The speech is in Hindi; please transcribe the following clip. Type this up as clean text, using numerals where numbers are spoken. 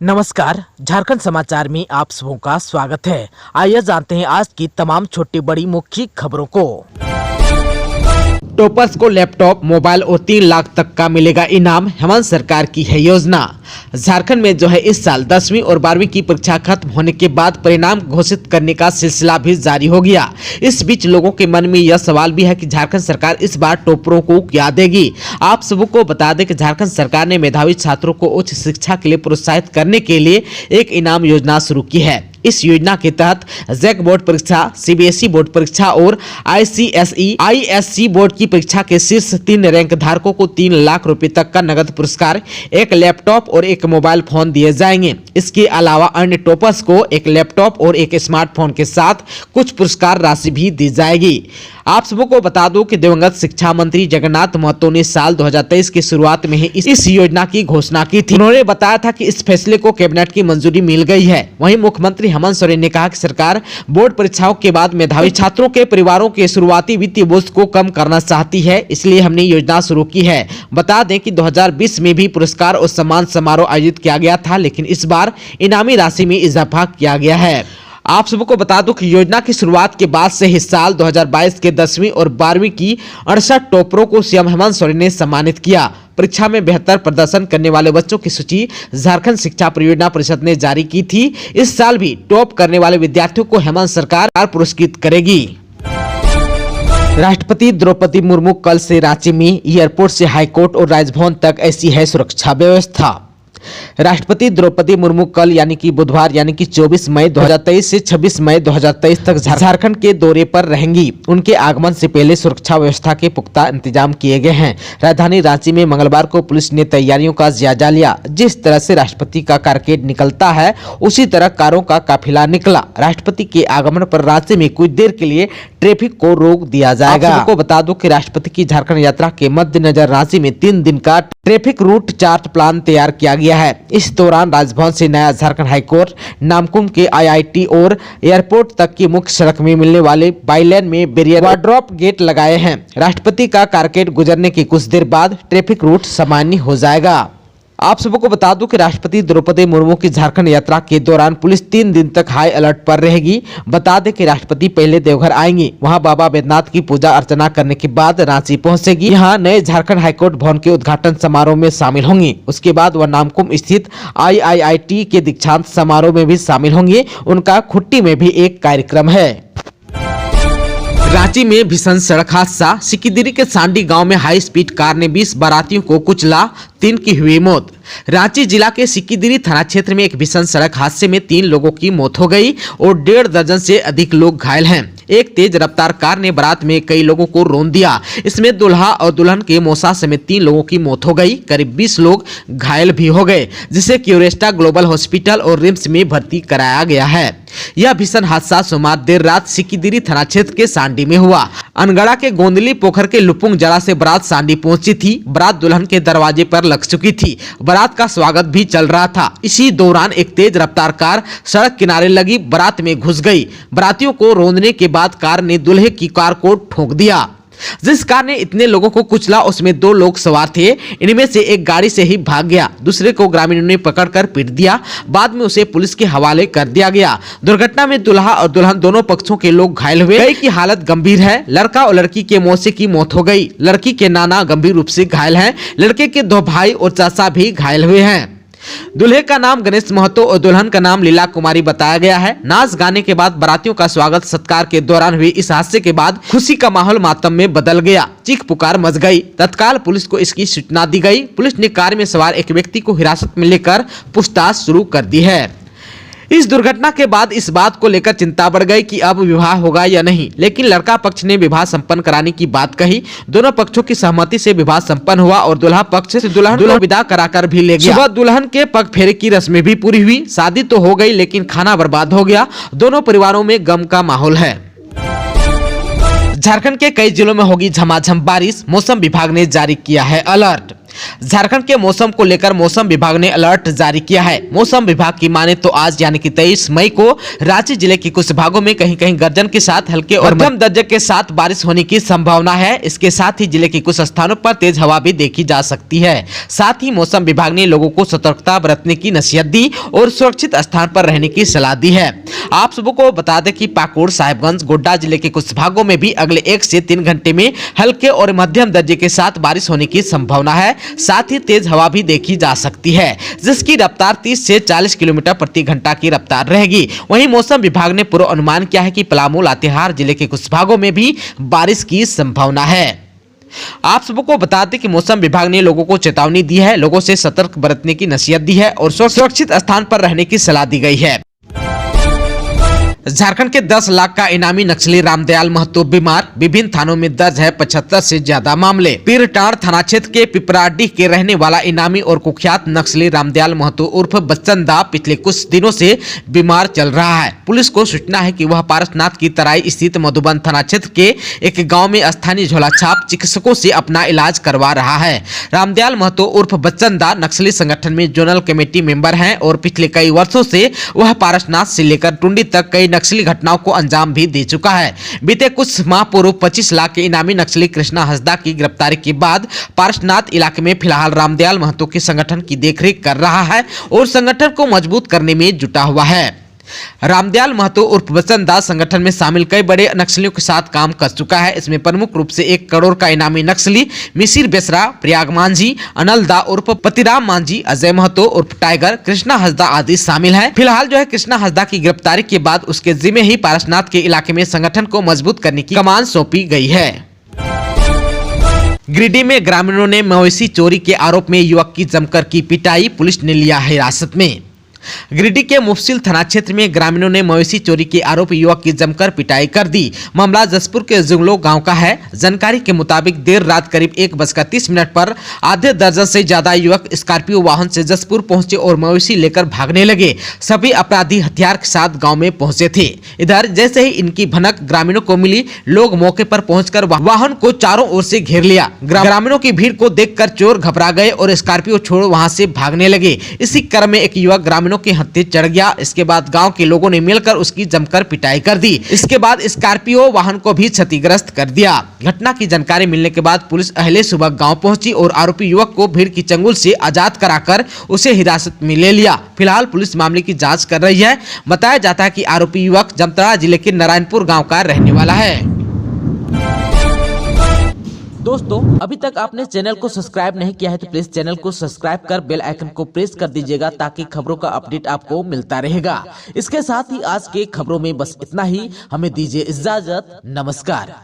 नमस्कार, झारखंड समाचार में आप सबों का स्वागत है। आइए जानते हैं आज की तमाम छोटी बड़ी मुख्य खबरों को। टॉपर्स को लैपटॉप, मोबाइल और 3 लाख तक का मिलेगा इनाम, हेमंत सरकार की है योजना। झारखंड में इस साल 10वीं और 12वीं की परीक्षा खत्म होने के बाद परिणाम घोषित करने का सिलसिला भी जारी हो गया। इस बीच लोगों के मन में यह सवाल भी है कि झारखंड सरकार इस बार टॉपरों को क्या देगी। आप सबको बता दें कि झारखंड सरकार ने मेधावी छात्रों को उच्च शिक्षा के लिए प्रोत्साहित करने के लिए एक इनाम योजना शुरू की है। इस योजना के तहत जैक बोर्ड परीक्षा, सीबीएसई बोर्ड परीक्षा और आईसीएसई बोर्ड की परीक्षा के शीर्ष 3 रैंक धारकों को 3 लाख रुपए तक का नगद पुरस्कार, एक लैपटॉप और एक मोबाइल फोन दिए जाएंगे। इसके अलावा अन्य टॉपर्स को एक लैपटॉप और एक स्मार्टफोन के साथ कुछ पुरस्कार राशि भी दी जाएगी। आप सबको बता दूं कि दिवंगत शिक्षा मंत्री जगन्नाथ महतो ने साल 2023 की शुरुआत में ही इस योजना की घोषणा की थी। उन्होंने बताया था कि इस फैसले को कैबिनेट की मंजूरी मिल गई है। वहीं मुख्यमंत्री हेमंत सोरेन ने कहा कि सरकार बोर्ड परीक्षाओं के बाद मेधावी छात्रों के परिवारों के शुरुआती वित्तीय बोझ को कम करना चाहती है, इसलिए हमने योजना शुरू की है। बता दें कि 2020 में भी पुरस्कार और सम्मान समारोह आयोजित किया गया था, लेकिन इस बार इनामी राशि में इजाफा किया गया है। आप सबको बता दूं कि योजना की शुरुआत के बाद से ही साल 2022 के 10वीं और 12वीं की 68 टॉपरों को सीएम हेमंत सोरेन ने सम्मानित किया। परीक्षा में बेहतर प्रदर्शन करने वाले बच्चों की सूची झारखंड शिक्षा परियोजना परिषद ने जारी की थी। इस साल भी टॉप करने वाले विद्यार्थियों को हेमंत सरकार पुरस्कृत करेगी। राष्ट्रपति द्रौपदी मुर्मू कल से रांची में एयरपोर्ट से हाईकोर्ट और राजभवन तक ऐसी है सुरक्षा व्यवस्था। राष्ट्रपति द्रौपदी मुर्मू कल यानी कि बुधवार यानी कि 24 मई 2023 से 26 मई 2023 तक झारखंड के दौरे पर रहेंगी। उनके आगमन से पहले सुरक्षा व्यवस्था के पुख्ता इंतजाम किए गए हैं। राजधानी रांची में मंगलवार को पुलिस ने तैयारियों का जायजा लिया। जिस तरह से राष्ट्रपति का कारकेड निकलता है, उसी तरह कारों का काफिला निकला। राष्ट्रपति के आगमन पर रांची में कुछ देर के लिए ट्रैफिक को रोक दिया जाएगा। आपको बता दूं कि राष्ट्रपति की झारखंड यात्रा के मद्देनजर रांची में 3 दिन का ट्रैफिक रूट चार्ट प्लान तैयार किया गया है। इस दौरान राजभवन से नया झारखंड हाईकोर्ट, नामकुम के आईआईटी और एयरपोर्ट तक की मुख्य सड़क में मिलने वाले बाईलेन में बैरियर वार्ड्रोप गेट लगाए हैं। राष्ट्रपति का कारकेड गुजरने के कुछ देर बाद ट्रैफिक रूट सामान्य हो जाएगा। आप सबको बता दूं कि राष्ट्रपति द्रौपदी मुर्मू की झारखंड यात्रा के दौरान पुलिस 3 दिन तक हाई अलर्ट पर रहेगी। बता दें कि राष्ट्रपति पहले देवघर आएंगी, वहां बाबा बैद्यनाथ की पूजा अर्चना करने के बाद रांची पहुंचेगी। यहां नए झारखंड हाईकोर्ट भवन के उद्घाटन समारोह में शामिल होंगी। उसके बाद वह नामकुम स्थित आईआईटी के दीक्षांत समारोह में भी शामिल होंगी। उनका खुट्टी में भी एक कार्यक्रम है। रांची में भीषण सड़क हादसा, सिकिदिरी के सांडी गांव में हाई स्पीड कार ने 20 बारातियों को कुचला, 3 की हुई मौत। रांची जिला के सिकिदिरी थाना क्षेत्र में एक भीषण सड़क हादसे में 3 लोगों की मौत हो गई और 1.5 दर्जन से अधिक लोग घायल हैं। एक तेज रफ्तार कार ने बारात में कई लोगों को रौंद दिया। इसमें दुल्हा और दुल्हन के मौसा समेत 3 लोगों की मौत हो गई। करीब 20 लोग घायल भी हो गए, जिसे क्यूरेस्टा ग्लोबल हॉस्पिटल और रिम्स में भर्ती कराया गया है। यह भीषण हादसा सोमवार देर रात सिकिदिरी थाना क्षेत्र के सांडी में हुआ। अनगढ़ा के गोंदली पोखर के लुपुंग जड़ा से बारात सांडी पहुंची थी। बारात दुल्हन के दरवाजे पर लग चुकी थी। बारात का स्वागत भी चल रहा था। इसी दौरान एक तेज रफ्तार कार सड़क किनारे लगी बारात में घुस गई। बारातियों को रौंदने के बाद कार ने दूल्हे की कार को ठोक दिया। जिस कार ने इतने लोगों को कुचला, उसमें 2 लोग सवार थे। इनमें से एक गाड़ी से ही भाग गया, दूसरे को ग्रामीणों ने पकड़कर पीट दिया। बाद में उसे पुलिस के हवाले कर दिया गया। दुर्घटना में दुल्हा और दुल्हन दोनों पक्षों के लोग घायल हुए। कई की हालत गंभीर है। लड़का और लड़की के मौसे की मौत हो गई। लड़की के नाना गंभीर रूप से घायल हैं। लड़के के 2 भाई और चाचा भी घायल हुए हैं। दूल्हे का नाम गणेश महतो और दुल्हन का नाम लीला कुमारी बताया गया है। नाच गाने के बाद बारातियों का स्वागत सत्कार के दौरान हुए इस हादसे के बाद खुशी का माहौल मातम में बदल गया। चीख पुकार मच गई। तत्काल पुलिस को इसकी सूचना दी गई। पुलिस ने कार में सवार एक व्यक्ति को हिरासत में लेकर पूछताछ शुरू कर दी है। इस दुर्घटना के बाद इस बात को लेकर चिंता बढ़ गई कि अब विवाह होगा या नहीं, लेकिन लड़का पक्ष ने विवाह संपन्न कराने की बात कही। दोनों पक्षों की सहमति से विवाह संपन्न हुआ और दुल्हा पक्ष से दुल्हन को विदा कराकर भी ले गया। सुबह दुल्हन के पग फेरे की रस्में भी पूरी हुई। शादी तो हो गई, लेकिन खाना बर्बाद हो गया। दोनों परिवारों में गम का माहौल है। झारखंड के कई जिलों में होगी झमाझम बारिश, मौसम विभाग ने जारी किया है अलर्ट। झारखंड के मौसम को लेकर मौसम विभाग ने अलर्ट जारी किया है। मौसम विभाग की माने तो आज यानी कि 23 मई को रांची जिले के कुछ भागों में कहीं कहीं गर्जन के साथ हल्के और मध्यम दर्जे के साथ बारिश होने की संभावना है। इसके साथ ही जिले के कुछ स्थानों पर तेज हवा भी देखी जा सकती है। साथ ही मौसम विभाग ने लोगों को सतर्कता बरतने की नसीहत दी और सुरक्षित स्थान पर रहने की सलाह दी है। आप सबको बता दें कि पाकुड़, साहिबगंज, गोड्डा जिले के कुछ भागों में भी अगले 1 से 3 घंटे में हल्के और मध्यम दर्जे के साथ बारिश होने की संभावना है। साथ ही तेज हवा भी देखी जा सकती है, जिसकी रफ्तार 30 से 40 किलोमीटर प्रति घंटा की रफ्तार रहेगी। वहीं मौसम विभाग ने पूर्व अनुमान किया है कि पलामू, लातेहार जिले के कुछ भागों में भी बारिश की संभावना है। आप सबको बता दें कि मौसम विभाग ने लोगों को चेतावनी दी है, लोगों से सतर्क बरतने की नसीहत दी है और सुरक्षित स्थान पर रहने की सलाह दी गई है। झारखंड के 10 लाख का इनामी नक्सली रामदयाल महतो बीमार, विभिन्न थानों में दर्ज है 75 से ज्यादा मामले। पीरटांड़ थाना क्षेत्र के पिपराडीह के रहने वाला इनामी और कुख्यात नक्सली रामदयाल महतो उर्फ बच्चन दा पिछले कुछ दिनों से बीमार चल रहा है। पुलिस को सूचना है कि वह पारसनाथ की तराई स्थित मधुबन थाना क्षेत्र के एक गाँव में स्थानीय झोला छाप चिकित्सकों से अपना इलाज करवा रहा है। रामदयाल महतो उर्फ बच्चन दा नक्सली संगठन में जोनल कमेटी मेंबर है और पिछले कई वर्षों से वह पारसनाथ से लेकर टुंडी तक कई नक्सली घटनाओं को अंजाम भी दे चुका है। बीते कुछ माह पूर्व 25 लाख के इनामी नक्सली कृष्णा हंसदा की गिरफ्तारी के बाद पारसनाथ इलाके में फिलहाल रामदयाल महतो के संगठन की देखरेख कर रहा है और संगठन को मजबूत करने में जुटा हुआ है। रामदयाल महतो उर्फ बच्चन दास संगठन में शामिल कई बड़े नक्सलियों के साथ काम कर चुका है। इसमें प्रमुख रूप से 1 करोड़ का इनामी नक्सली मिसिर बेसरा, प्रयाग मांझी, अनल दा उर्फ पतिराम मांझी, अजय महतो उर्फ टाइगर, कृष्णा हंसदा आदि शामिल हैं। फिलहाल जो है कृष्णा हंसदा की गिरफ्तारी के बाद उसके जिम्मे ही पारसनाथ के इलाके में संगठन को मजबूत करने की कमान सौंपी गई है। गिरिडीह में ग्रामीणों ने मवेशी चोरी के आरोप में युवक की जमकर की पिटाई, पुलिस ने लिया हिरासत में। गिरिडीह के मुफसिल थाना क्षेत्र में ग्रामीणों ने मवेशी चोरी के आरोप युवक की जमकर पिटाई कर दी। मामला जसपुर के जुगलो गांव का है। जानकारी के मुताबिक देर रात करीब 1:30 पर आधे दर्जन से ज्यादा युवक स्कॉर्पियो वाहन से जसपुर पहुंचे और मवेशी लेकर भागने लगे। सभी अपराधी हथियार के साथ गांव में पहुंचे थे। इधर जैसे ही इनकी भनक ग्रामीणों को मिली, लोग मौके पर पहुंचकर वाहन को चारों ओर से घेर लिया। ग्रामीणों की भीड़ को देखकर चोर घबरा गए और स्कॉर्पियो छोड़ वहां से भागने लगे। इसी क्रम में एक युवक ग्रामीणों के हत्थे चढ़ गया। इसके बाद गांव के लोगों ने मिलकर उसकी जमकर पिटाई कर दी। इसके बाद स्कॉर्पियो वाहन को भी क्षतिग्रस्त कर दिया। घटना की जानकारी मिलने के बाद पुलिस अहले सुबह गांव पहुंची और आरोपी युवक को भीड़ की चंगुल से आजाद कराकर उसे हिरासत में ले लिया। फिलहाल पुलिस मामले की जांच कर रही है। बताया जाता है कि आरोपी युवक जामताड़ा जिले के नारायणपुर गाँव का रहने वाला है। दोस्तों, अभी तक आपने चैनल को सब्सक्राइब नहीं किया है तो प्लीज चैनल को सब्सक्राइब कर बेल आइकन को प्रेस कर दीजिएगा ताकि खबरों का अपडेट आपको मिलता रहेगा। इसके साथ ही आज के खबरों में बस इतना ही। हमें दीजिए इजाजत। नमस्कार।